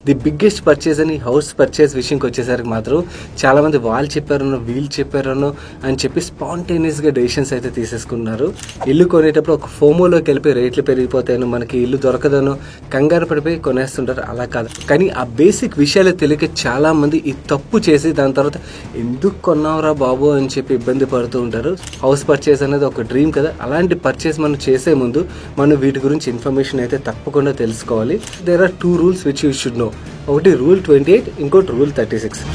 The biggest purchase అని house purchase విషయంకి వచ్చేసరికి మాత్రం చాలా మంది వాళ్ళు చెప్పారనో వీళ్ళు చెప్పారనో అని చెప్పి స్పాంటేనియస్గా డెసిషన్స్ అయితే తీసేసుకున్నారు. ఇల్లు కొనేటప్పుడు ఒక ఫోమోలోకి వెళ్ళిపోయి రేట్లు పెరిగిపోతాయనో మనకి ఇల్లు దొరకదనో కంగారు పడిపోయి కొనేస్తుంటారు. అలా కాదు, కానీ ఆ బేసిక్ విషయాలు తెలియక చాలా మంది ఈ తప్పు చేసి దాని తర్వాత ఎందుకు కొన్నావురా బాబు అని చెప్పి ఇబ్బంది పడుతూ ఉంటారు. హౌస్ పర్చేజ్ అనేది ఒక డ్రీమ్ కదా, అలాంటి పర్చేజ్ మనం చేసే ముందు మనం వీటి గురించి ఇన్ఫర్మేషన్ అయితే తప్పకుండా తెలుసుకోవాలి. There are 2 rules which you should know. ఒకటి రూల్ 28, ఇంకోటి రూల్ 36.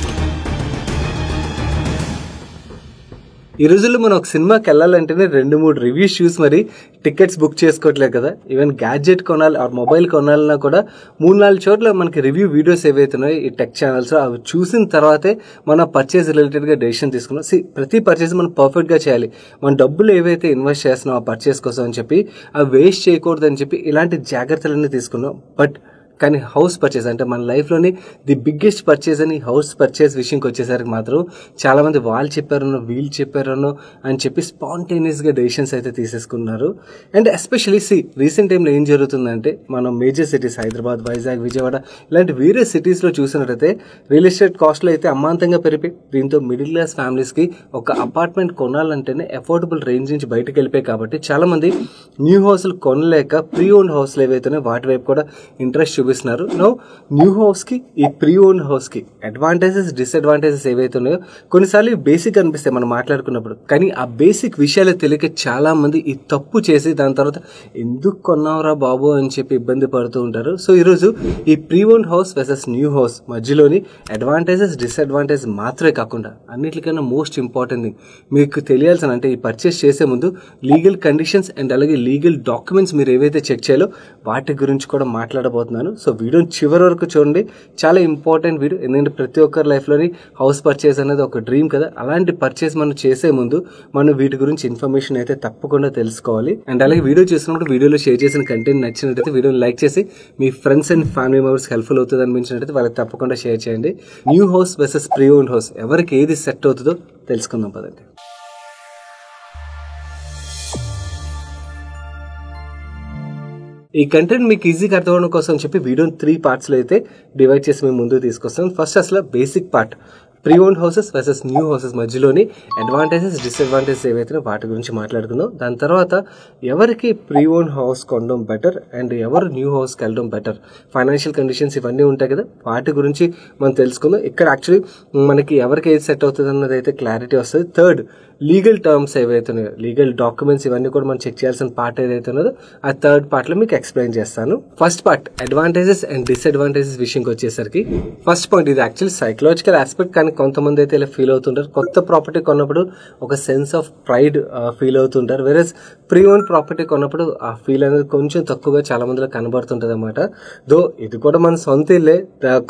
ఈ రోజుల్లో మనం ఒక సినిమాకి వెళ్ళాలంటేనే 2-3 రివ్యూస్ చూసి మరి టికెట్స్ బుక్ చేసుకోవట్లేదు కదా. ఈవెన్ గ్యాడ్జెట్ కొనాలి ఆర్ మొబైల్ కొనాలన్నా కూడా 3-4 చోట్ల మనకి రివ్యూ వీడియోస్ ఏవైతున్నాయో ఈ టెక్ ఛానల్స్ అవి చూసిన తర్వాతే మన పర్చేజ్ రిలేటెడ్గా డెసిషన్ తీసుకున్నాం. ప్రతి పర్చేజ్ మనం పర్ఫెక్ట్గా చేయాలి. మన డబ్బులు ఏవైతే ఇన్వెస్ట్ చేస్తున్నాం ఆ పర్చేజ్ కోసం అని చెప్పి అవి వేస్ట్ చేయకూడదని చెప్పి ఇలాంటి జాగ్రత్తలన్నీ తీసుకున్నాం. కానీ హౌస్ పర్చేజ్ అంటే మన లైఫ్లోని ది బిగ్గెస్ట్ పర్చేజ్ అని హౌస్ పర్చేజ్ విషయంకి వచ్చేసరికి మాత్రం చాలా మంది వాళ్ళు చెప్పారనో వీళ్ళు చెప్పారనో అని చెప్పి స్పాంటేనియస్గా డెసిషన్స్ అయితే తీసేసుకున్నారు. అండ్ ఎస్పెషలీ రీసెంట్ టైంలో ఏం జరుగుతుందంటే మనం మేజర్ సిటీస్ హైదరాబాద్, వైజాగ్, విజయవాడ ఇలాంటి వేరే సిటీస్లో చూసినట్టయితే రియల్ ఎస్టేట్ కాస్ట్లు అయితే అమాంతంగా పెరిగి దీంతో మిడిల్ క్లాస్ ఫ్యామిలీస్కి ఒక అపార్ట్మెంట్ కొనాలంటేనే అఫోర్డబుల్ రేంజ్ నుంచి బయటకు వెళ్ళిపోయి కాబట్టి చాలా మంది న్యూ హౌస్లు కొనలేక ప్రీ ఓన్డ్ హౌస్లు ఏవైతున్నాయో వాటి వైపు కూడా ఇంట్రెస్ట్ చూపిస్తున్నారు. నో న్యూ హౌస్ కి ఈ ప్రీ ఓన్ హౌస్ కి అడ్వాంటేజెస్ డిసడ్వాంటేజెస్ ఏవైతే ఉన్నాయో కొన్నిసార్లు బేసిక్ అనిపిస్తాయి మనం మాట్లాడుకున్నప్పుడు, కానీ ఆ బేసిక్ విషయాలు తెలియక చాలా మంది ఈ తప్పు చేసి దాని తర్వాత ఎందుకు కొన్నావురా బాబు అని చెప్పి ఇబ్బంది పడుతూ ఉంటారు. సో ఈరోజు ఈ pre own house versus new house మధ్యలోని అడ్వాంటేజెస్ డిసడ్వాంటేజ్ మాత్రమే కాకుండా అన్నిటికన్నా మోస్ట్ ఇంపార్టెంట్ థింగ్ మీకు తెలియాల్సిన అంటే ఈ పర్చేస్ చేసే ముందు లీగల్ కండిషన్స్ అండ్ అలాగే లీగల్ డాక్యుమెంట్స్ మీరు ఏవైతే చెక్ చేయాలో వాటి గురించి కూడా మాట్లాడబోతున్నాను. సో వీడియోని చివరి వరకు చూడండి, చాలా ఇంపార్టెంట్ వీడియో. ఎందుకంటే ప్రతి ఒక్కరి లైఫ్లోని హౌస్ పర్చేస్ అనేది ఒక డ్రీమ్ కదా, అలాంటి పర్చేస్ మనం చేసే ముందు మనం వీటి గురించి ఇన్ఫర్మేషన్ అయితే తప్పకుండా తెలుసుకోవాలి. అండ్ అలాగే వీడియో చూసినప్పుడు వీడియోలో షేర్ చేసిన కంటెంట్ నచ్చినట్టయితే వీడియోని లైక్ చేసి మీ friends and family members helpful అవుతుంది అనిపించినట్టయితే వాళ్ళకి తప్పకుండా షేర్ చేయండి. New house versus pre own house ఎవరికి ఏది సెట్ అవుతుందో తెలుసుకుందాం పదండి. ఈ కంటెంట్ మీకు ఈజీగా అర్థం అవడం కోసం చెప్పి వీడియోని 3 పార్ట్స్లో అయితే డివైడ్ చేసి మేము ముందుకు తీసుకొస్తాం. ఫస్ట్ అసలు basic part pre owned houses versus new houses మధ్యలోని అడ్వాంటేజెస్ డిసడ్వాంటేజెస్ ఏవైతే వాటి గురించి మాట్లాడుకుందాం. దాని తర్వాత ఎవరికి ప్రీ ఓన్ హౌస్ కొనడం బెటర్ అండ్ ఎవరు న్యూ హౌస్కి వెళ్ళడం బెటర్, ఫైనాన్షియల్ కండిషన్స్ ఇవన్నీ ఉంటాయి కదా వాటి గురించి మనం తెలుసుకుందాం. ఇక్కడ యాక్చువల్లీ మనకి ఎవరికి ఏది సెట్ అవుతుంది అన్నది అయితే క్లారిటీ వస్తుంది. థర్డ్ లీగల్ టర్మ్స్ ఏవైతే ఉన్నాయో లీగల్ డాక్యుమెంట్స్ ఇవన్నీ కూడా మనం చెక్ చేయాల్సిన పార్ట్ ఏదైతే ఉన్నదో ఆ థర్డ్ పార్ట్లో మీకు ఎక్స్ప్లెయిన్ చేస్తాను. First part advantages and disadvantages విషయంకి వచ్చేసరికి ఫస్ట్ పాయింట్ ఇది యాక్చువల్లీ సైకలాజికల్ ఆస్పెక్ట్, కానీ కొంతమంది అయితే ఇలా ఫీల్ అవుతుంటారు. కొత్త ప్రాపర్టీ కొన్నప్పుడు ఒక సెన్స్ ఆఫ్ ప్రైడ్ ఫీల్ అవుతుంటారు. వేరేస్ ప్రీ ఓన్ ప్రాపర్టీ కొన్నప్పుడు ఆ ఫీల్ అనేది కొంచెం తక్కువగా చాలా మందిలో కనబడుతుంటది అనమాట. దో ఇది కూడా మన సొంత ఇల్లే,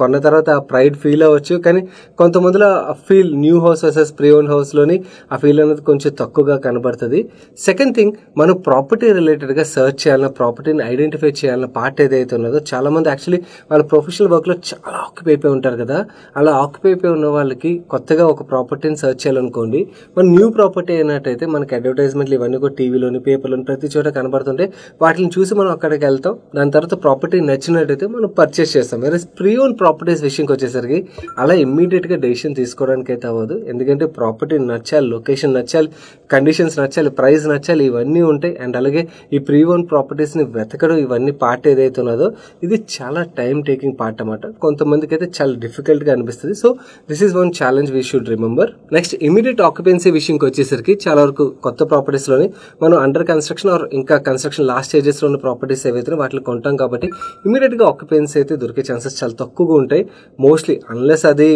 కొన్న తర్వాత ఆ ప్రైడ్ ఫీల్ అవ్వచ్చు, కానీ కొంతమందిలో ఆ feel new house versus pre own house లోని ఆ ఫీల్ అనేది కొంచెం తక్కువగా కనబడుతుంది. సెకండ్ థింగ్, మనం ప్రాపర్టీ రిలేటెడ్ గా సర్చ్ చేయాలన్న, ప్రాపర్టీని ఐడెంటిఫై చేయాలన్న పార్ట్ ఏదైతే ఉన్నదో చాలా మంది యాక్చువల్లీ వాళ్ళ ప్రొఫెషనల్ వర్క్ లో చాలా ఆక్యుపై అయిపోయి ఉంటారు కదా. అలా ఆక్యుపై అయిపోయి ఉన్న వాళ్ళకి కొత్తగా ఒక ప్రాపర్టీని సర్చ్ చేయాలనుకోండి, మన న్యూ ప్రాపర్టీ అయినట్టయితే మనకి అడ్వర్టైజ్మెంట్లు ఇవన్నీ కూడా టీవీలోని పేపర్లోని ప్రతి చోట కనబడుతుంటే వాటిని చూసి మనం అక్కడికి వెళ్తాం. దాని తర్వాత ప్రాపర్టీ నచ్చినట్టయితే మనం పర్చేస్ చేస్తాం. వేరే ప్రీ ఓన్ ప్రాపర్టీస్ విషయంకి వచ్చేసరికి అలా ఇమ్మీడియట్ గా డెసిషన్ తీసుకోవడానికి అయితే అవ్వదు. ఎందుకంటే ప్రాపర్టీ నచ్చాలి, లొకేషన్ నచ్చాలి, కండిషన్స్ నచ్చాలి, ప్రైస్ నచ్చాలి, ఇవన్నీ ఉంటాయి. అండ్ అలాగే ఈ ప్రీ ఓన్ ప్రాపర్టీస్ ని వెతకడం ఇవన్నీ పార్ట్ ఏదైతే ఉన్నదో ఇది చాలా టైం టేకింగ్ పార్ట్ అన్నమాట. కొంతమందికి అయితే చాలా డిఫికల్ట్ గా అనిపిస్తుంది. So this is one challenge we should remember. Next immediate occupancy విషయంకి వచ్చేసరికి చాలా వరకు కొత్త ప్రాపర్టీస్ లోని మనం అండర్ కన్స్ట్రక్షన్ ఆర్ ఇంకా కన్స్ట్రక్షన్ లాస్ట్ స్టేజెస్ లో ఉన్న ప్రాపర్టీస్ ఏవైతే వాటిని కొంటాం కాబట్టి ఇమీడియట్ గా ఆక్యుపెన్సీ అయితే దొరికే ఛాన్సెస్ చాలా తక్కువగా ఉంటాయి. మోస్ట్లీ అన్లెస్ అది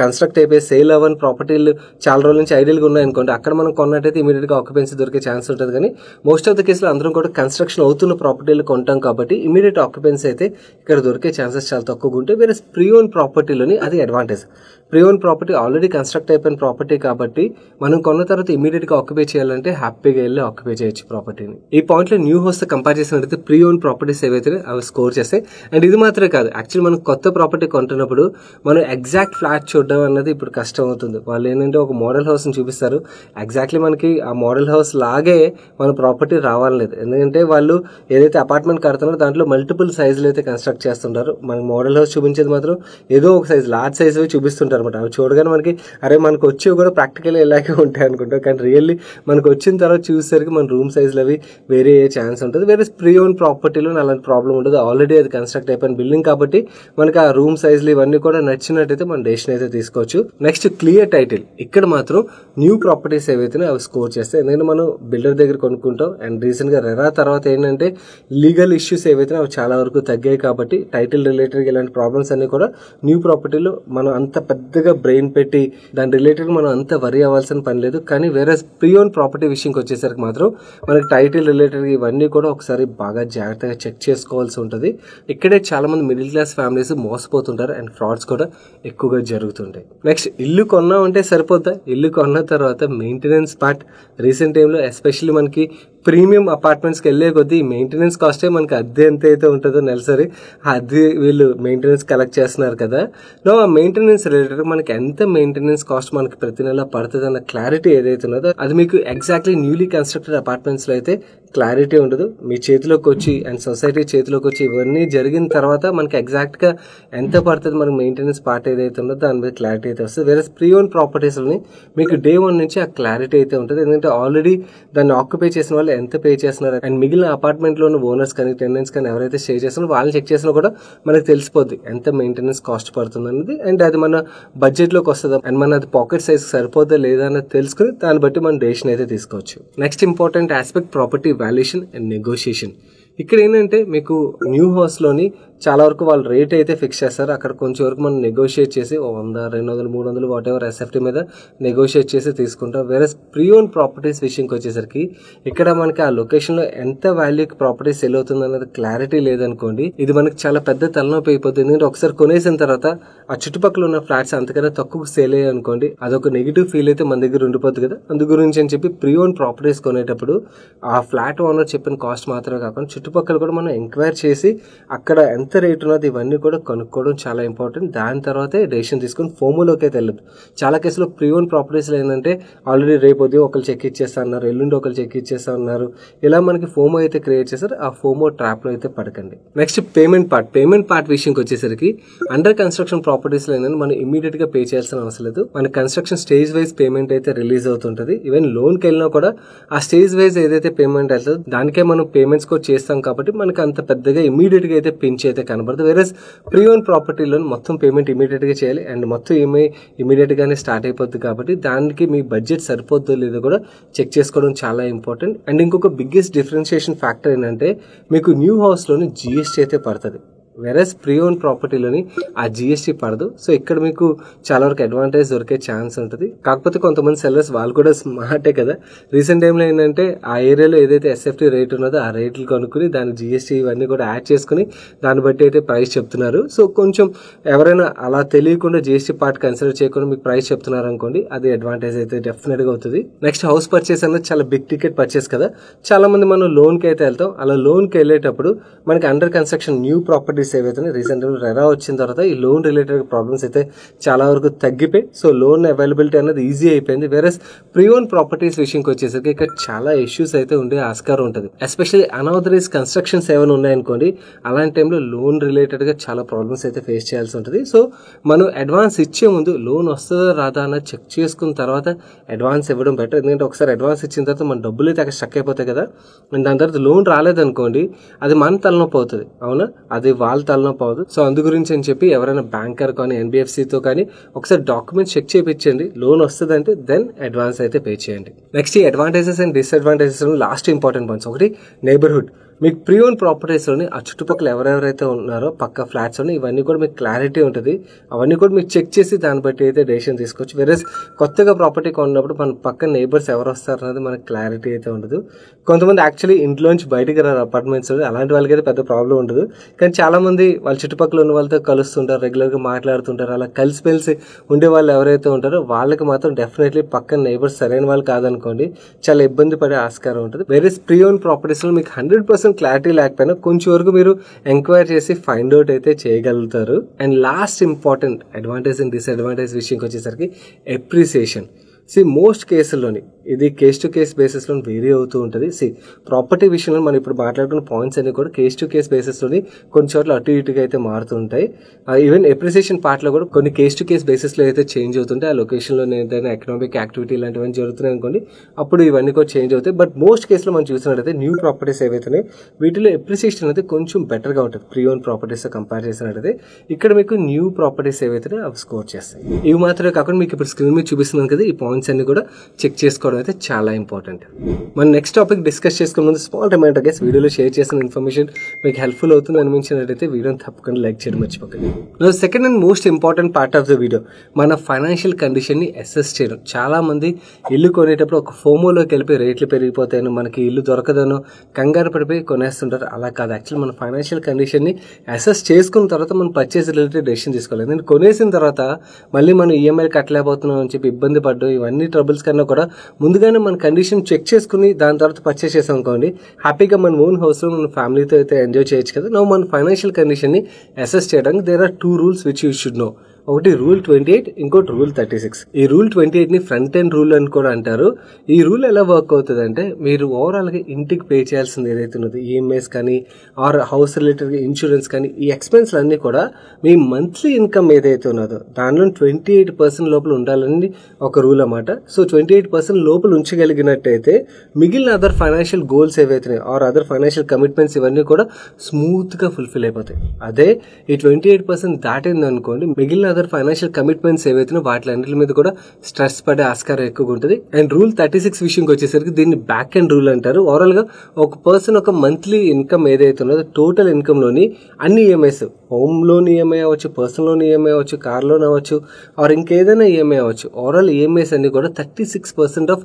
కన్స్ట్రక్ట్ అయిపోయి సేల్ అవ్వని ప్రాపర్టీలు చాలా రోజుల నుంచి ఐడియల్గా ఉన్నాయనుకోండి, అక్కడ మనం కొన్నట్టయితే ఇమీడియట్ గా ఆక్యుపెన్సీ దొరికే ఛాన్స్ ఉంటుంది. కానీ మోస్ట్ ఆఫ్ ద కేసులో అందరం కూడా కన్స్ట్రక్షన్ అవుతున్న ప్రాపర్టీలు కొంటాం కాబట్టి ఇమీడియట్ ఆక్యుపెన్సీ అయితే ఇక్కడ దొరికే ఛాన్సెస్ చాలా తక్కువగా ఉంటాయి. వేరే ప్రీ ఓన్ ప్రాపర్టీలోని అది advantage. Pre own property already construct అయిపోయిన ప్రాపర్టీ కాబట్టి మనం కొన్న తర్వాత ఇమీడియట్ గా ఆక్యుపై చేయాలంటే హ్యాపీగా వెళ్ళి ఆక్యుపై చేయొచ్చు ప్రాపర్టీని. ఈ పాయింట్ లో న్యూ హౌస్ తో కంపేర్ చేసినట్లయితే ప్రీ ఓన్ ప్రాపర్టీస్ ఏవైతే అవి స్కోర్ చేస్తాయి. అండ్ ఇది మాత్రమే కాదు, యాక్చువల్లీ మనం కొత్త ప్రాపర్టీ కొంటున్నప్పుడు మనం ఎగ్జాక్ట్ ఫ్లాట్ చూడడం అన్నది ఇప్పుడు కష్టం అవుతుంది. వాళ్ళు ఏంటంటే ఒక మోడల్ హౌస్ ని చూపిస్తారు, ఎగ్జాక్ట్లీ మనకి ఆ మోడల్ హౌస్ లాగే మన ప్రాపర్టీ రావాలలేదు. ఎందుకంటే వాళ్ళు ఏదైతే అపార్ట్మెంట్ కడుతున్నారో దాంట్లో మల్టిపుల్ సైజులు అయితే కన్స్ట్రక్ట్ చేస్తుంటారు. మన మోడల్ హౌస్ చూపించేది మాత్రం ఏదో ఒక సైజ్, లార్జ్ సైజ్ చూపిస్తుంటారు అనమాట. అవి చూడగానే మనకి అరే మనకు వచ్చేవి కూడా ప్రాక్టికల్ ఇలాగే ఉంటాయి అనుకుంటాం, కానీ రియల్లీ మనకు వచ్చిన తర్వాత చూసేసరికి మన రూమ్ సైజులు అవి వేరే అయ్యే ఛాన్స్ ఉంటుంది. వేరే ప్రీ ఓన్ ప్రాపర్టీలో అలాంటి ప్రాబ్లం ఉండదు, ఆల్రెడీ అది కన్స్ట్రక్ట్ అయిపోయిన బిల్డింగ్ కాబట్టి మనకి ఆ రూమ్ సైజులు ఇవన్నీ కూడా నచ్చినట్టయితే మన డెసిషన్ అయితే తీసుకోవచ్చు. Next clear title. ఇక్కడ మాత్రం న్యూ ప్రాపర్టీస్ ఏవైతే అవి స్కోర్ చేస్తాయి. ఎందుకంటే మనం బిల్డర్ దగ్గర కొనుక్కుంటాం అండ్ రీసెంట్ గా రెరా తర్వాత ఏంటంటే లీగల్ ఇష్యూస్ ఏవైతే అవి చాలా వరకు తగ్గాయి కాబట్టి టైటిల్ రిలేటెడ్ ఇలాంటి ప్రాబ్లమ్స్ అన్ని కూడా న్యూ ప్రాపర్టీలో మనం అంత పెద్దగా బ్రెయిన్ పెట్టి దాని రిలేటెడ్ మనం అంత వరీ అవ్వాల్సిన పని లేదు. కానీ వేరే ప్రీ ఓన్ ప్రాపర్టీ విషయంకి వచ్చేసరికి మాత్రం మనకి టైటిల్ రిలేటెడ్ ఇవన్నీ కూడా ఒకసారి బాగా జాగ్రత్తగా చెక్ చేసుకోవాల్సి ఉంటుంది. ఇక్కడే చాలా మంది మిడిల్ క్లాస్ ఫ్యామిలీస్ మోసపోతుంటారు అండ్ ఫ్రాడ్స్ కూడా ఎక్కువగా జరుగుతుంటాయి. నెక్స్ట్ ఇల్లు కొన్నామంటే సరిపోద్దా? ఇల్లు కొన్న తర్వాత మెయింటెనెన్స్ పార్ట్ రీసెంట్ టైంలో ఎస్పెషల్లీ మనకి ప్రీమియం అపార్ట్మెంట్స్కి వెళ్ళే కొద్దీ మెయింటెనెన్స్ కాస్టే మనకి అద్దె ఎంత అయితే ఉంటుందో నెలసరి ఆ అద్దె వీళ్ళు మెయింటెనెన్స్ కలెక్ట్ చేస్తున్నారు కదా. ఆ మెయింటెనెన్స్ రిలేటెడ్ మనకి ఎంత మెయింటెనెన్స్ కాస్ట్ మనకి ప్రతి నెల పడుతుంది అన్న క్లారిటీ ఏదైతే ఉన్నదో అది మీకు ఎగ్జాక్ట్లీ న్యూలీ కన్స్ట్రక్టెడ్ అపార్ట్మెంట్స్ లో అయితే క్లారిటీ ఉండదు. మీ చేతిలోకి వచ్చి అండ్ సొసైటీ చేతిలోకి వచ్చి ఇవన్నీ జరిగిన తర్వాత మనకి ఎగ్జాక్ట్ గా ఎంత పడుతుంది మనకి మెయింటెనెన్స్ పార్ట్ ఏదైతే ఉందో దాని మీద క్లారిటీ అయితే వస్తుంది. వేరే ప్రీ ఓన్ ప్రాపర్టీస్ లోని మీకు డే 1 నుంచి ఆ క్లారిటీ అయితే ఉంటుంది. ఎందుకంటే ఆల్రెడీ దాన్ని ఆక్యుపై చేసిన వాళ్ళు ఎంత పే చేస్తున్నారు అండ్ మిగిలిన అపార్ట్మెంట్ లోని ఓనర్స్ కానీ టెనెంట్స్ కానీ ఎవరైతే స్టే చేస్తున్నారో వాళ్ళని చెక్ చేసినా కూడా మనకు తెలిసిపోద్ది ఎంత మెయింటెనెన్స్ కాస్ట్ పడుతుంది అనేది. అండ్ అది మన బడ్జెట్ లోకి వస్తుందా అండ్ మన అది పాకెట్ సైజ్ సరిపోద్దా లేదా అనేది తెలుసుకుని దాన్ని బట్టి మనం డెసిషన్ అయితే తీసుకోవచ్చు. Next important aspect property valuation and negotiation. ఇక్కడ ఏంటంటే మీకు న్యూ హౌస్ లోని చాలా వరకు వాళ్ళు రేట్ అయితే ఫిక్స్ చేస్తారు. అక్కడ కొంచెం వరకు మనం నెగోషియేట్ చేసి 100, 200, 300 వాట్ ఎవర్ ఎస్ఎఫ్టీ మీద నెగోషియేట్ చేసి తీసుకుంటాం. వేరే ప్రీ ఓన్ ప్రాపర్టీస్ విషయంకి వచ్చేసరికి ఇక్కడ మనకి ఆ లొకేషన్ లో ఎంత వాల్యూకి ప్రాపర్టీ సేల్ అవుతుంది అనేది క్లారిటీ లేదనుకోండి, ఇది మనకి చాలా పెద్ద తలనొప్పి అయిపోతుంది. ఎందుకంటే ఒకసారి కొనేసిన తర్వాత ఆ చుట్టుపక్కల ఉన్న ఫ్లాట్స్ అంతకన్నా తక్కువ సేల్ అయ్యాయి అనుకోండి, అదొక నెగిటివ్ ఫీల్ అయితే మన దగ్గర ఉండిపోతుంది కదా. అందు గురించి అని చెప్పి ప్రీ ఓన్ ప్రాపర్టీస్ కొనేటప్పుడు ఆ ఫ్లాట్ ఓనర్ చెప్పిన కాస్ట్ మాత్రమే కాకుండా చుట్టుపక్కల కూడా మనం ఎంక్వైరీ చేసి అక్కడ ఎంత రేట్ ఉన్నది ఇవన్నీ కూడా కనుక్కోవడం చాలా ఇంపార్టెంట్. దాని తర్వాతే డెసిషన్ తీసుకుని ఫోమోలోకి అయితే వెళ్ళదు. చాలా కేసులో ప్రీ ఓన్ ప్రాపర్టీస్ ఏంటంటే ఆల్రెడీ రేపు ఉదయం ఒకరు చెక్ ఇచ్చేస్తా అన్నారు, ఎల్లుండి ఒకరు చెక్ ఇచ్చేస్తా అన్నారు, ఇలా మనకి ఫోమో అయితే క్రియేట్ చేస్తారు. ఆ ఫోమో ట్రాప్ లో అయితే పడకండి. నెక్స్ట్ పేమెంట్ పార్ట్ విషయంకి వచ్చేసరికి అండర్ కన్స్ట్రక్షన్ ప్రాపర్టీస్ లో ఏంటంటే మనం ఇమీడియట్ గా పే చేయాల్సిన అవసరం లేదు. మన కన్స్ట్రక్షన్ స్టేజ్ వైజ్ పేమెంట్ అయితే రిలీజ్ అవుతుంటది. ఈవెన్ లోన్ కి వెళ్ళినా కూడా ఆ స్టేజ్ వైజ్ ఏదైతే పేమెంట్ వెళ్తుందో దానికే మనం పేమెంట్స్ కూడా చేస్తాం కాబట్టి మనకి అంత పెద్దగా ఇమీడియట్ గా అయితే పించ్ అయితే కనబడదు. వేరే ప్రీ ఓన్ ప్రాపర్టీలో మొత్తం పేమెంట్ ఇమీడియట్ గా చేయాలి అండ్ మొత్తం ఈఎంఐ ఇమీడియట్ గానే స్టార్ట్ అయిపోద్ది కాబట్టి దానికి మీ బడ్జెట్ సరిపోద్దో లేదో కూడా చెక్ చేసుకోవడం చాలా ఇంపార్టెంట్. అండ్ ఇంకొక బిగ్గెస్ట్ డిఫరెన్షియేషన్ ఫ్యాక్టర్ ఏంటంటే మీకు న్యూ హౌస్ లోని జిఎస్టీ అయితే పడుతుంది. వెరస్ ప్రీ ఓన్ ప్రాపర్టీలోని ఆ జిఎస్టీ పడదు. సో ఇక్కడ మీకు చాలా వరకు అడ్వాంటేజ్ దొరికే ఛాన్స్ ఉంటుంది. కాకపోతే కొంతమంది సెల్లర్స్ వాళ్ళు కూడా స్మార్టే కదా, రీసెంట్ టైంలో ఏంటంటే ఆ ఏరియాలో ఏదైతే ఎస్ఎఫ్టీ రేట్ ఉన్నదో ఆ రేట్లు కనుక్కుని దాని జిఎస్టీ ఇవన్నీ కూడా యాడ్ చేసుకుని దాన్ని బట్టి అయితే ప్రైస్ చెప్తున్నారు. సో కొంచెం ఎవరైనా అలా తెలియకుండా జిఎస్టీ పార్ట్ కన్సిడర్ చేయకుండా మీకు ప్రైస్ చెప్తున్నారు అనుకోండి, అది అడ్వాంటేజ్ అయితే డెఫినెట్ గా అవుతుంది. నెక్స్ట్ హౌస్ పర్చేస్ అన్నది చాలా బిగ్ టికెట్ పర్చేస్ కదా. చాలా మంది మనం లోన్ కి అయితే వెళ్తాం. అలా లోన్ కి వెళ్ళేటప్పుడు మనకి అండర్ కన్స్ట్రక్షన్ న్యూ ప్రాపర్టీస్ ఏవైతే రీసెంట్ రెరా వచ్చిన తర్వాత ఈ లోన్ రిలేటెడ్ ప్రాబ్లమ్స్ అయితే చాలా వరకు తగ్గిపోయి సో లోన్ అవైలబిలిటీ అనేది ఈజీ అయిపోయింది. వేరే ప్రీ ఓన్ ప్రాపర్టీస్ విషయంకి వచ్చేసరికి ఇక్కడ చాలా ఇష్యూస్ అయితే ఉండే ఆస్కారం ఉంటుంది. ఎస్పెషల్లీ అన్ఆథరైజ్ కన్స్ట్రక్షన్స్ ఏమైనా ఉన్నాయనుకోండి, అలాంటి టైంలో లోన్ రిలేటెడ్ గా చాలా ప్రాబ్లమ్స్ అయితే ఫేస్ చేయాల్సి ఉంటుంది. సో మనం అడ్వాన్స్ ఇచ్చే ముందు లోన్ వస్తుందా రాదా అన్నది చెక్ చేసుకున్న తర్వాత అడ్వాన్స్ ఇవ్వడం బెటర్. ఎందుకంటే ఒకసారి అడ్వాన్స్ ఇచ్చిన తర్వాత మన డబ్బులు అయితే అక్కడ స్టక్ అయిపోతాయి కదా. దాని తర్వాత లోన్ రాలేదనుకోండి అది మన తలనొప్పి అవుతుంది, అవునా, అది వాళ్ళ తలనొప్పి అవ్వదు. సో అందు గురించి అని చెప్పి ఎవరైనా బ్యాంకర్ కానీ ఎన్బిఎఫ్సితో కానీ ఒకసారి డాక్యుమెంట్స్ చెక్ చేయించండి. లోన్ వస్తుందంటే దెన్ అడ్వాన్స్ అయితే పే చేయండి. నెక్స్ట్ ఈ advantages and disadvantages last important points. ఒకటి నైబర్హుడ్. మీకు ప్రీ ఓన్ ప్రాపర్టీస్ లోని ఆ చుట్టుపక్కల ఎవరెవరైతే ఉన్నారో పక్క ఫ్లాట్స్ లోని ఇవన్నీ కూడా మీకు క్లారిటీ ఉంటుంది. అవన్నీ కూడా మీకు చెక్ చేసి దాన్ని బట్టి అయితే డెసిషన్ తీసుకోవచ్చు. వేరే కొత్తగా ప్రాపర్టీ కొన్నప్పుడు మన పక్క నైబర్స్ ఎవరు వస్తారు అనేది మనకు క్లారిటీ అయితే ఉండదు. కొంతమంది యాక్చువల్లీ ఇంట్లోంచి బయటికి రారు అపార్ట్మెంట్స్, అలాంటి వాళ్ళకి అయితే పెద్ద ప్రాబ్లం ఉండదు. కానీ చాలా మంది వాళ్ళ చుట్టుపక్కల ఉన్న వాళ్ళతో కలుస్తుంటారు, రెగ్యులర్గా మాట్లాడుతుంటారు. అలా కలిసిమెలిసి ఉండే వాళ్ళు ఎవరైతే ఉంటారో వాళ్ళకి మాత్రం డెఫినెట్లీ పక్కన నైబర్స్ సరైన వాళ్ళు కాదనుకోండి, చాలా ఇబ్బంది పడే ఆస్కారం ఉంటుంది. వేరే ప్రీ ఓన్ ప్రాపర్టీస్లో మీకు 100% క్లారిటీ లేకపోయినా కొంచెం వరకు మీరు ఎంక్వైరీ చేసి ఫైండ్ అవుట్ అయితే చేయగలుగుతారు. And last important advantage and disadvantage విషయంకి వచ్చేసరికి ఎప్రిసియేషన్. మోస్ట్ కేసుల్లోని ఇది కేస్ టు కేస్ బేసిస్లో వేరీ అవుతూ ఉంటుంది. ప్రాపర్టీ విషయంలో మనం ఇప్పుడు మాట్లాడుకున్న పాయింట్స్ అన్ని కూడా కేస్ టు కేస్ బేసిస్లోని కొన్ని చోట్ల అటు ఇటుగా అయితే మారుతూ ఉంటాయి. ఈవెన్ ఎప్రిసియేషన్ పార్ట్లో కూడా కొన్ని కేస్ టు కేస్ బేసిస్లో అయితే చేంజ్ అవుతుంటాయి. ఆ లొకేషన్లో ఏదైనా ఎకనామిక్ యాక్టివిటీ ఇలాంటివన్నీ జరుగుతున్నాయి అనుకోండి, అప్పుడు ఇవన్నీ కూడా చేంజ్ అవుతాయి. బట్ మోస్ట్ కేసులో మనం చూసినట్టయితే న్యూ ప్రాపర్టీస్ ఏవైతున్నాయి వీటిలో ఎప్రిసియేషన్ అయితే కొంచెం బెటర్గా ఉంటుంది ప్రీ ఓన్ ప్రాపర్టీస్తో కంపేర్ చేసినట్టయితే. ఇక్కడ మీకు న్యూ ప్రాపర్టీస్ ఏవైతే అవి స్కోర్ చేస్తాయి. ఇవి మాత్రమే కాకుండా మీకు ఇప్పుడు స్క్రీన్ మీద చూపిస్తున్నాను కదా, ఈ పాయింట్స్ అన్ని కూడా చెక్ చేసుకోవడం అయితే చాలా ఇంపార్టెంట్. మనం నెక్స్ట్ టాపిక్ డిస్కస్ చేసుకునే ముందు స్మాల్ రిమైండర్ గైస్, వీడియోలో షేర్ చేసిన ఇన్ఫర్మేషన్ మీకు హెల్ప్ఫుల్ అవుతుంది అనిపించినట్టయితే వీడియోని తప్పకుండా లైక్ చేయడం మర్చిపోకండి. Second and most important part of the video, మన ఫైనాన్షియల్ కండిషన్ ని అసెస్ చేయడం. చాలా మంది ఇల్లు కొనేటప్పుడు ఒక ఫోమోలోకి వెళ్ళిపోయి రేట్లు పెరిగిపోతాయనో, మనకి ఇల్లు దొరకదనో కంగారు పడిపోయి కొనేస్తుంటారు. అలా కాదు, యాక్చువల్లీ మన ఫైనాన్షియల్ కండిషన్ ని అసెస్ చేసుకున్న తర్వాత మనం పర్చేస్ రిలేటెడ్ డెసిషన్ తీసుకోవాలి. ఎందుకంటే కొనేసిన తర్వాత మళ్ళీ మనం ఈఎంఐ కట్టలేకపోతున్నాం అని చెప్పి ఇబ్బంది పడ్డం, ఇవన్నీ ట్రబుల్స్ కన్నా కూడా ముందుగానే మన కండిషన్ చెక్ చేసుకుని దాని తర్వాత పర్చేస్ చేసాం అనుకోండి, హ్యాపీగా మన ఓన్ హౌస్ లో మన ఫ్యామిలీతో అయితే ఎంజాయ్ చేయొచ్చు కదా. మన ఫైనాన్షియల్ కండిషన్ ని అసెస్ చేయడానికి there are 2 rules which you should know. ఒకటి రూల్ 28, ఇంకోటి రూల్ 36. ఈ రూల్ 28 ని ఫ్రంట్ ఎండ్ రూల్ అని కూడా అంటారు. ఈ రూల్ ఎలా వర్క్ అవుతుంది అంటే, మీరు ఓవరాల్ గా ఇంటికి పే చేయాల్సింది ఏదైతే ఉన్నదో ఈఎంఐస్ కానీ ఆర్ హౌస్ రిలేటెడ్ ఇన్సూరెన్స్ కానీ, ఈ ఎక్స్పెన్స్ అన్ని కూడా మీ మంత్లీ ఇన్కమ్ ఏదైతే ఉన్నదో దానిలో 28% లోపల ఉండాలని ఒక రూల్ అన్నమాట. 28% లోపల ఉంచగలిగినట్టయితే మిగిలిన అదర్ ఫైనాన్షియల్ గోల్స్ ఏవైతున్నాయి ఆర్ అదర్ ఫైనాన్షియల్ కమిట్మెంట్స్ ఇవన్నీ కూడా స్మూత్ గా ఫుల్ఫిల్ అయిపోతాయి. అదే ఈ 28% దాటింది అనుకోండి, మిగిలిన ఫైనాన్షియల్ కమిట్మెంట్స్ ఏవైతే వాటి మీద కూడా స్ట్రెస్ పడే ఆస్కారం ఎక్కువగా ఉంటుంది. అండ్ రూల్ 36 విషయంకి వచ్చేసరికి దీన్ని బ్యాక్ అండ్ రూల్ అంటారు. ఓవరాల్ గా ఒక పర్సన్ ఒక మంత్లీ ఇన్కమ్ ఏదైతే ఉన్నదో టోటల్ ఇన్కమ్ లోని అన్ని ఈఎంఐస్, హోమ్ లోన్ ఈఎంఐ అవ్వచ్చు, పర్సనల్ లోన్ ఈఎంఐ అవ్వచ్చు, కార్ లోన్ అవ్వచ్చు ఆర్ ఇంకేదైనా ఈఎంఐ అవ్వచ్చు, ఓవరాల్ ఈఎంఐస్ అన్ని కూడా 36% ఆఫ్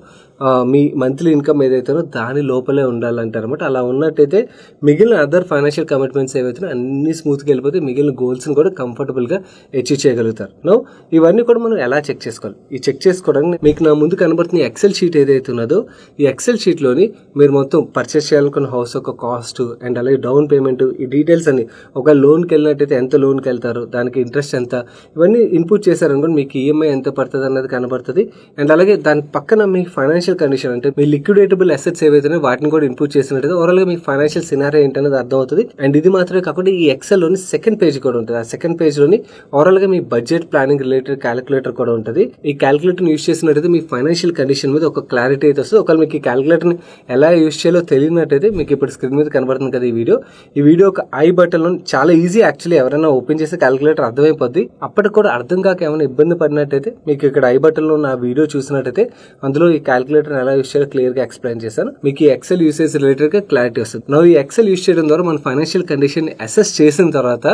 మీ మంత్లీ ఇన్కమ్ ఏదైతే దాని లోపలే ఉండాలంటారు అనమాట. అలా ఉన్నట్టయితే మిగిలిన అదర్ ఫైనాన్షియల్ కమిట్మెంట్స్ ఏవైతే అన్ని స్మూత్ గా వెళ్ళిపోతే మిగిలిన గోల్స్ ని కూడా కంఫర్టబుల్ గా అచీవ్ చేయగలుగుతారు. ఇవన్నీ కూడా మనం ఎలా చెక్ చేసుకోవాలి? ఈ చెక్ చేసుకోవడానికి మీకు నా ముందు కనబడుతున్న ఎక్సెల్ షీట్ ఏదైతే ఉన్నదో, ఈ ఎక్సెల్ షీట్ లోని మీరు మొత్తం పర్చేస్ చేయాలనుకున్న హౌస్ యొక్క కాస్ట్ అండ్ అలాగే డౌన్ పేమెంట్, ఈ డీటెయిల్స్ అన్ని, ఒక లోన్కి వెళ్ళినట్టయితే ఎంత లోన్కి వెళ్తారు, దానికి ఇంట్రెస్ట్ ఎంత, ఇవన్నీ ఇన్పుట్ చేశారనుకోండి మీకు ఈఎంఐ ఎంత పడుతుంది అన్నది కనబడుతుంది. అండ్ అలాగే దాని పక్కన మీ ఫైనాన్షియల్ కండిషన్ అంటే మీ లిక్విడేటబుల్ అసెట్స్ ఏవైతే వాటిని కూడా ఇన్పుట్ చేసినట్టయితే ఓవరాల్ గా మీ ఫైనాన్షియల్ సినారియో ఏంటనేది అర్థం అవుతుంది. అండ్ ఇది మాత్రమే కాకుండా ఈ ఎక్సెల్ లోని సెకండ్ పేజ్ కూడా ఉంటుంది. ఆ సెకండ్ పేజ్ లోని ఓవరాల్ గా మీ బడ్జెట్ ప్లానింగ్ రిలేటెడ్ క్యాలిక్యులేటర్ కూడా ఉంటుంది. ఈ క్యాలిక్యులేటర్ యూజ్ చేసినట్టయితే మీ ఫైనాన్షియల్ కండిషన్ మీద ఒక క్లారిటీ అయితే వస్తుంది. ఒకవేళ మీకు ఈ క్యాలిక్యులేటర్ ని ఎలా యూజ్ చేయాలో తెలియనట్టయితే మీకు ఇప్పుడు స్క్రీన్ మీద కనబడుతుంది కదా ఈ వీడియో ఒక ఐ బటన్ లో చాలా ఈజీ. యాక్చువల్లీ ఎవరైనా ఓపెన్ చేస్తే క్యాలిక్యులేటర్ అర్థమైపోద్ది. అప్పటికి కూడా అర్థం కాక ఏమైనా ఇబ్బంది పడినట్టయితే మీకు ఇక్కడ ఐ బటన్ లో నా వీడియో చూసినట్టయితే అందులో ఈ క్యాలిక్యులేటర్ ఎలా యూజ్ చేయాలో క్లియర్ గా ఎక్స్ప్లెయిన్ చేశాను. మీకు ఈ ఎక్సెల్ యూసేజ్ రిలేటెడ్ గా క్లారిటీ వస్తుంది. నా ఈ ఎక్సెల్ యూజ్ చేయడం ద్వారా మన ఫైనాన్షియల్ కండిషన్ ని అసెస్ చేసిన తర్వాత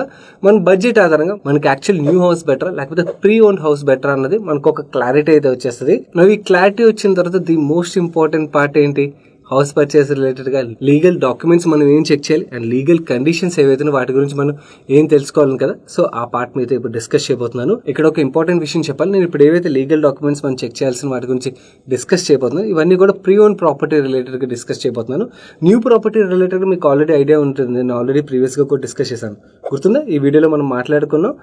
మన బడ్జెట్ ఆధారంగా మనకి యాక్చువల్ న్యూ హౌస్ బెటర్ లేకపోతే ప్రీ ఓన్ హౌస్ బెటర్ అన్నది మనకు ఒక క్లారిటీ అయితే వచ్చేస్తుంది. ఈ క్లారిటీ వచ్చిన తర్వాత ది మోస్ట్ ఇంపార్టెంట్ పార్ట్ ఏంటి? హౌస్ పర్చేస్ రిలేటెడ్ గా లీగల్ డాక్యుమెంట్స్ మనం ఏం చెక్ చేయాలి అండ్ లీగల్ కండిషన్స్ ఏవైతే వాటి గురించి మనం ఏం తెలుసుకోవాలి కదా. సో ఆ పార్ట్ మీద ఇప్పుడు డిస్కస్ చేయబోతున్నాను. ఇక్కడ ఒక ఇంపార్టెంట్ విషయం చెప్పాలి. నేను ఇప్పుడు ఏవైతే లీగల్ డాక్యుమెంట్స్ మనం చెక్ చేయాల్సిన వాటి గురించి డిస్కస్ చేయబోతున్నాను, ఇవన్నీ కూడా ప్రీ ఓన్ ప్రాపర్టీ రిలేటెడ్ గా డిస్కస్ చేయబోతున్నాను. న్యూ ప్రాపర్టీ రిలేటెడ్ మీకు ఆల్రెడీ ఐడియా ఉంటుంది. నేను ఆల్రెడీ ప్రీవియస్ గా కూడా డిస్కస్ చేశాను, గుర్తుందా? ఈ వీడియోలో మనం మాట్లాడుకున్నాం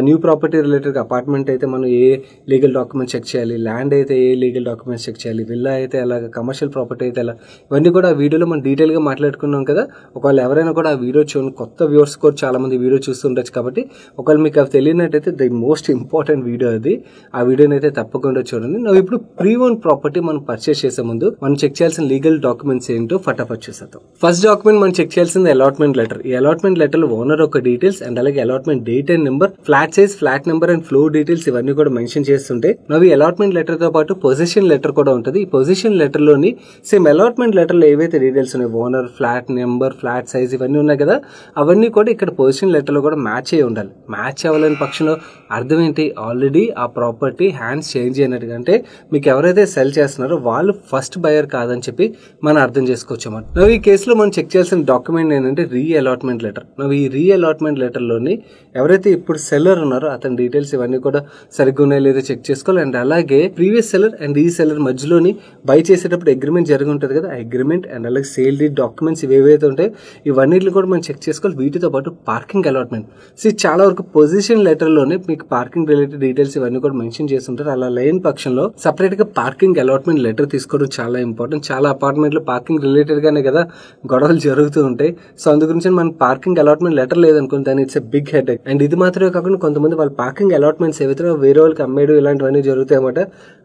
న్యూ ప్రాపర్టీ రిలేటెడ్ గా అపార్ట్మెంట్ అయితే మనం ఏ లీగల్ డాక్యుమెంట్స్ చెక్ చేయాలి, ల్యాండ్ అయితే ఏ లీగల్ డాక్యుమెంట్స్ చెక్ చేయాలి, విల్లా అయితే అలాగే కమర్షియల్ ప్రాపర్టీ అయితే ఎలా, ఇవన్నీ కూడా ఆ వీడియోలో మనం డీటెయిల్ గా మాట్లాడుకున్నాం కదా. ఒకవేళ ఎవరైనా కూడా ఆ వీడియో చూడండి, కొత్త వ్యూవర్స్ కూడా చాలా మంది వీడియో చూస్తుండొచ్చు కాబట్టి ఒకవేళ మీకు అవి తెలియనట్టయితే ది మోస్ట్ ఇంపార్టెంట్ వీడియో అది. ఆ వీడియోని అయితే తప్పకుండా చూడండి. ఇప్పుడు ప్రీ ఓన్ ప్రాపర్టీ మనం పర్చేస్ చేసే ముందు మనం చెక్ చేయాల్సిన లీగల్ డాక్యుమెంట్స్ ఏంటో ఫటాఫట్ చూసేద్దాం. ఫస్ట్ డాక్యుమెంట్ మనం చెక్ చేయాల్సింది అలాట్మెంట్ లెటర్. ఈ అలాట్మెంట్ లెటర్ లో ఓనర్ ఒక డీటెయిల్స్ అండ్ అలాగే allotment date and number, flat size, flat number and floor details ఇవన్నీ కూడా మెన్షన్ చేస్తుంటే ఈ అలాట్మెంట్ లెటర్ తో పాటు పొజిషన్ లెటర్ కూడా ఉంటుంది. ఈ పొజిషన్ లెటర్ లోని సేమ్ అలాట్మెంట్ అలాట్మెంట్ లెటర్లో ఏవైతే డీటెయిల్స్ ఉన్నాయి, owner, flat number, flat size ఇవన్నీ ఉన్నాయి కదా, అవన్నీ కూడా ఇక్కడ పొజిషన్ లెటర్లో కూడా మ్యాచ్ అయ్యి ఉండాలి. మ్యాచ్ అవ్వలేని పక్షంలో అర్థం ఏంటి, ఆల్రెడీ ఆ ప్రాపర్టీ హ్యాండ్స్ చేంజ్ అయినట్టుగా, అంటే మీకు ఎవరైతే సెల్ చేస్తున్నారో వాళ్ళు ఫస్ట్ బయర్ కాదని చెప్పి మనం అర్థం చేసుకోవచ్చు అన్నమాట. నువ్వు ఈ కేసులో మనం చెక్ చేయాల్సిన డాక్యుమెంట్ ఏంటంటే రీ అలాట్మెంట్ లెటర్. నువ్వు ఈ రీ అలాట్మెంట్ లెటర్లోని ఎవరైతే ఇప్పుడు సెల్లర్ ఉన్నారో అతని డీటెయిల్స్ ఇవన్నీ కూడా సరిగ్గా ఉన్నాయో లేదో చెక్ చేసుకోవాలి. అండ్ అలాగే ప్రీవియస్ సెల్లర్ అండ్ ఈ సెల్లర్ మధ్యలోని బై చేసేటప్పుడు అగ్రిమెంట్ జరిగి ఉంటుంది కదా, ఆ అగ్రిమెంట్ అండ్ అలాగే సేల్ డీడ్ డాక్యుమెంట్స్ ఇవేవైతే ఉంటాయి ఇవన్నిటిని కూడా మనం చెక్ చేసుకోవాలి. వీటితో పాటు పార్కింగ్ అలాట్మెంట్. చాలా వరకు పొజిషన్ లెటర్లోనే మీకు పార్కింగ్ రిలేటెడ్ డీటెయిల్స్ ఇవన్నీ కూడా మెన్షన్ చేస్తుంటారు. అలా లేని పక్షంలో సపరేట్ గా పార్కింగ్ అలాట్మెంట్ లెటర్ తీసుకోవడం చాలా ఇంపార్టెంట్. చాలా అపార్ట్మెంట్లో పార్కింగ్ రిలేటెడ్ గానే కదా గొడవలు జరుగుతూ ఉంటాయి. సో అందు గురించి మనం పార్కింగ్ అలాట్మెంట్ లెటర్ లేదనుకోండి, దాని it's a big head. And ఇది మాత్రమే కాకుండా కొంతమంది వాళ్ళ పార్కింగ్ అలాట్మెంట్స్ ఏవైతే వేరే వాళ్ళకి అమ్మేయడం ఇలాంటివన్నీ జరుగుతాయి అన్నమాట.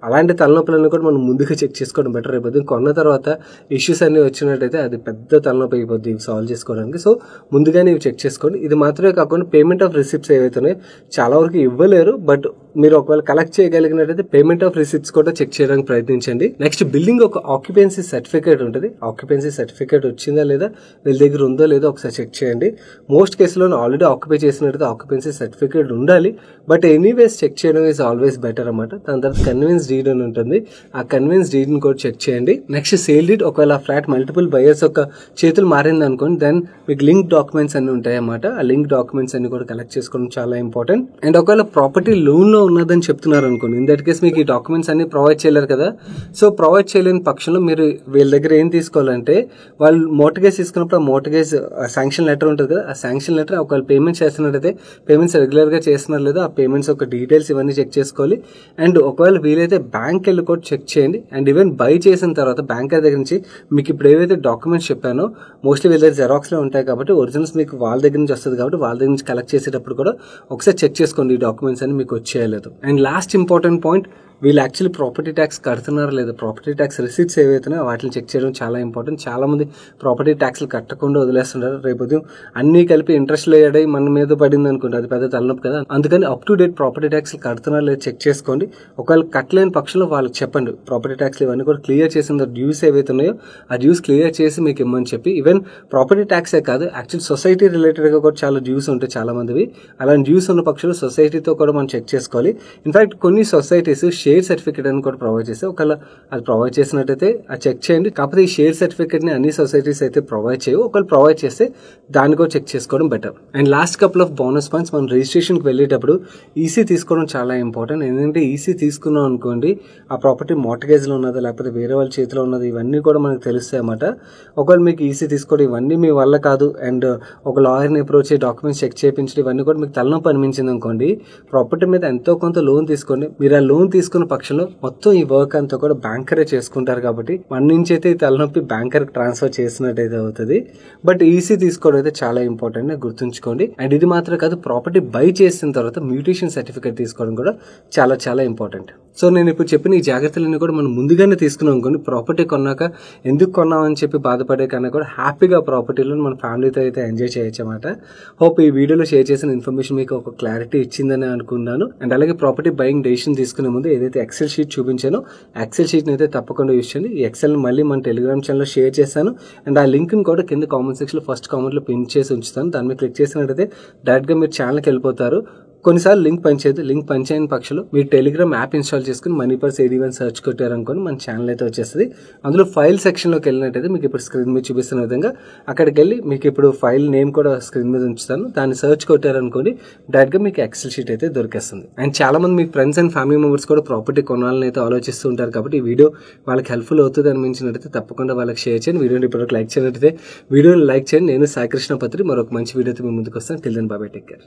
అలాంటి తలనొప్పులన్నీ కూడా మనం ముందుగా చెక్ చేసుకోవడం బెటర్. అయిపోతుంది కొన్న తర్వాత ఇష్యూస్ అన్ని వచ్చినట్టయితే అది పెద్ద తలనొప్పి అయిపోద్ది ఇవి సాల్వ్ చేసుకోవడానికి. సో ముందుగానే ఇవి చెక్ చేసుకోండి. ఇది మాత్రమే కాకుండా పేమెంట్ ఆఫ్ రిసిప్ట్స్ ఏవైతే ఉన్నాయో చాలా వరకు ఇవ్వలేరు, బట్ మీరు ఒకవేళ కలెక్ట్ చేయగలిగినట్టయితే పేమెంట్ ఆఫ్ రిసిప్ట్స్ కూడా చెక్ చేయడానికి ప్రయత్నించండి. నెక్స్ట్ బిల్డింగ్ ఒక ఆక్యుపెన్సీ సర్టిఫికేట్ ఉంటుంది. ఆక్యుపెన్సీ సర్టిఫికేట్ వచ్చిందా లేదా, వీళ్ళ దగ్గర ఉందో లేదో ఒకసారి చెక్ చేయండి. మోస్ట్ కేసులో ఆల్రెడీ ఆక్యుపై చేసినట్టయితే ఆక్యుపెన్సీ సర్టిఫికేట్ ఉండాలి, బట్ ఎనీవేస్ చెక్ చేయడం ఈజ్ ఆల్వేస్ బెటర్ అన్నమాట. దాని తర్వాత కన్వీన్స్ డీడ్ అని ఉంటుంది, ఆ కన్వీన్స్ డీడ్ ని కూడా చెక్ చేయండి. నెక్స్ట్ సేల్ డీడ్, ఒకవేళ ఫ్లాట్ మల్టిపుల్ బయర్స్ యొక్క చేతులు మారింది అనుకోండి, దెన్ మీకు లింక్ డాక్యుమెంట్స్ అన్ని ఉంటాయి అన్నమాట. ఆ లింక్ డాక్యుమెంట్స్ అన్ని కూడా కలెక్ట్ చేసుకోవడం చాలా ఇంపార్టెంట్. అండ్ ఒకవేళ ప్రాపర్టీ లోన్ లో ఉన్నదని చెప్తున్నారు అనుకోండి, ఇన్ దట్ కేస్ మీకు ఈ డాక్యుమెంట్స్ అన్ని ప్రొవైడ్ చేయలేరు కదా. సో ప్రొవైడ్ చేయలేని పక్షంలో మీరు వీళ్ళ దగ్గర ఏం తీసుకోవాలంటే, వాళ్ళు మోర్టగేజ్ తీసుకున్నప్పుడు ఆ మోర్టగేజ్ శాంక్షన్ లెటర్ ఉంటుంది కదా, ఆ శాంక్షన్ లెటర్ ఒకవేళ పేమెంట్ చేస్తున్నట్టయితే పేమెంట్స్ రెగ్యులర్ గా చేస్తున్నారు లేదా, ఆ పేమెంట్స్ యొక్క డీటెయిల్స్ ఇవన్నీ చెక్ చేసుకోవాలి. అండ్ ఒకవేళ వీలైతే బ్యాంక్ వెళ్ళి కూడా చెక్ చేయండి. అండ్ ఈవెన్ బై చేసిన తర్వాత బ్యాంకర్ దగ్గర నుంచి మీకు ఇప్పుడు ఏవైతే డాక్యుమెంట్స్ చెప్పానో మోస్ట్లీ వీళ్ళ దగ్గర జెరాక్స్ లో ఉంటాయి కాబట్టి ఒరిజినల్స్ మీకు వాళ్ళ దగ్గర నుంచి వస్తుంది కాబట్టి వాళ్ళ దగ్గర నుంచి కలెక్ట్ చేసేటప్పుడు కూడా ఒకసారి చెక్ చేసుకోండి ఈ డాక్యుమెంట్స్ అని మీకు వచ్చేయలేదు. అండ్ లాస్ట్ ఇంపార్టెంట్ పాయింట్, వీళ్ళు యాక్చువల్లీ ప్రాపర్టీ ట్యాక్స్ కడుతున్నారా లేదా, ప్రాపర్టీ ట్యాక్స్ రిసీట్స్ ఏవైతున్నాయో వాటిని చెక్ చేయడం చాలా ఇంపార్టెంట్. చాలా మంది ప్రాపర్టీ ట్యాక్స్లు కట్టకుండా వదిలేస్తుంటారు. రేపు అన్ని కలిపి ఇంట్రెస్ట్ లేడై మన మీద పడింది అనుకుంటే అది పెద్ద తలనొప్పి కదా. అందుకని అప్ టు డేట్ ప్రాపర్టీ ట్యాక్స్లు కడుతున్నారా లేదా చెక్ చేసుకోండి. ఒకవేళ కట్టలేని పక్షంలో వాళ్ళకి చెప్పండి ప్రాపర్టీ ట్యాక్స్లు ఇవన్నీ కూడా క్లియర్ చేసిన డ్యూస్ ఏవైతే ఉన్నాయో ఆ డ్యూస్ క్లియర్ చేసి మీకు ఇమ్మని చెప్పి. ఈవెన్ ప్రాపర్టీ ట్యాక్సే కాదు, యాక్చువల్ సొసైటీ రిలేటెడ్ గా కూడా చాలా డ్యూస్ ఉంటాయి చాలా మందివి. అలాంటి డ్యూస్ ఉన్న పక్షంలో సొసైటీతో కూడా మనం చెక్ చేసుకోవాలి. ఇన్ఫాక్ట్ కొన్ని సొసైటీస్ షేర్ సర్టిఫికేట్ అని కూడా ప్రొవైడ్ చేస్తే ఒకవేళ అది ప్రొవైడ్ చేసినట్టయితే అది చెక్ చేయండి. కాకపోతే ఈ షేర్ సర్టిఫికేట్ ని అన్ని సొసైటీస్ అయితే ప్రొవైడ్ చేయవు. ఒకవేళ ప్రొవైడ్ చేస్తే దాన్ని కూడా చెక్ చేసుకోవడం better. And last couple of bonus points, మనం రిజిస్ట్రేషన్ కి వెళ్ళేటప్పుడు ఈసీ తీసుకోవడం చాలా ఇంపార్టెంట్. ఎందుకంటే ఈసీ తీసుకున్నాం అనుకోండి, ఆ ప్రాపర్టీ మార్టగేజ్ లో ఉన్నదా లేకపోతే వేరే వాళ్ళ చేతిలో ఉన్నది ఇవన్నీ కూడా మనకు తెలుస్తాయి అన్నమాట. ఒకవేళ మీకు ఈసీ తీసుకోవడం ఇవన్నీ మీ వల్ల కాదు అండ్ ఒక లాయర్ని అప్రోచ్ అయ్యి డాక్యుమెంట్స్ చెక్ చేయించడం ఇవన్నీ కూడా మీకు తలనొప్పి అనిపించింది అనుకోండి, ప్రాపర్టీ మీద ఎంతో కొంత లోన్ తీసుకోండి. మీరు ఆ లోన్ తీసుకున్న పక్షంలో మొత్తం ఈ వర్క్ అంతా కూడా బ్యాంకరే చేసుకుంటారు కాబట్టి మన నుంచి అయితే ఈ తలనొప్పి బ్యాంకర్ ట్రాన్స్ఫర్ చేసినట్టయితే అవుతుంది. బట్ ఈసీ తీసుకోవడం అయితే చాలా ఇంపార్టెంట్ గుర్తుంచుకోండి. అండ్ ఇది మాత్రమే కాదు, ప్రాపర్టీ బై చేసిన తర్వాత మ్యూటేషన్ సర్టిఫికేట్ తీసుకోవడం కూడా చాలా చాలా ఇంపార్టెంట్. సో నేను ఇప్పుడు చెప్పిన ఈ జాగ్రత్తలన్నీ కూడా మనం ముందుగానే తీసుకున్నాం అనుకోండి, ప్రాపర్టీ కొన్నాక ఎందుకు కొన్నామని చెప్పి బాధపడే కన్నా కూడా హ్యాపీగా ప్రాపర్టీలో మన ఫ్యామిలీతో అయితే ఎంజాయ్ చేయొచ్చు అన్నమాట. హోప్ ఈ వీడియోలో షేర్ చేసిన ఇన్ఫర్మేషన్ మీకు ఒక క్లారిటీ ఇచ్చిందని అనుకున్నాను. అండ్ అలాగే ప్రాపర్టీ బయింగ్ డెసిషన్ తీసుకునే ముందు ఏదైతే ఎక్సెల్ షీట్ చూపించానో ఎక్సెల్ షీట్ అయితే తప్పకుండా యూజ్ చేయండి. ఈ ఎక్సెల్ మళ్ళీ మన టెలిగ్రామ్ ఛానల్లో షేర్ చేశాను. అండ్ ఆ లింక్ కూడా కింద కామెంట్ సెక్షన్ లో ఫస్ట్ కామెంట్ లో పిన్ చేసి ఉంచుతాను. దాని మీద క్లిక్ చేసినట్టయితే డైరెక్ట్ గా మీరు ఛానల్కి వెళ్ళిపోతారు. కొన్నిసార్లు లింక్ పనిచేయదు. లింక్ పనిచేయని పక్షులు మీరు టెలిగ్రామ్ యాప్ ఇన్స్టాల్ చేసుకుని మనీపర్స్ AD1 సర్చ్ కొట్టారనుకోని మన ఛానల్ అయితే వచ్చేస్తుంది. అందులో ఫైల్ సెక్షన్లోకి వెళ్ళినట్టయితే మీకు ఇప్పుడు స్క్రీన్ మీద చూపిస్తున్న విధంగా అక్కడికి వెళ్ళి మీకు ఇప్పుడు ఫైల్ నేమ్ కూడా స్క్రీన్ మీద ఉంచుతాను. దాన్ని సర్చ్ కొట్టారనుకోండి డైరెక్ట్గా మీకు ఎక్సెల్ షీట్ అయితే దొరికేస్తుంది. అండ్ చాలా మంది మీ ఫ్రెండ్స్ అండ్ ఫ్యామిలీ మెంబర్స్ కూడా ప్రాపర్టీ కొనాలని అయితే ఆలోచిస్తూ ఉంటారు కాబట్టి ఈ వీడియో వాళ్ళకి హెల్ప్ఫుల్ అవుతుంది అనిపించినట్టయితే తప్పకుండా వాళ్ళకి షేర్ చేయండి. వీడియోని ఇప్పటివరకు లైక్ చేయనట్టయితే వీడియోని లైక్ చేయండి. నేను సాయి కృష్ణ పత్రి మరొక మంచి వీడియోతో మీ ముందుకు వస్తాను. Till then bye bye, take care.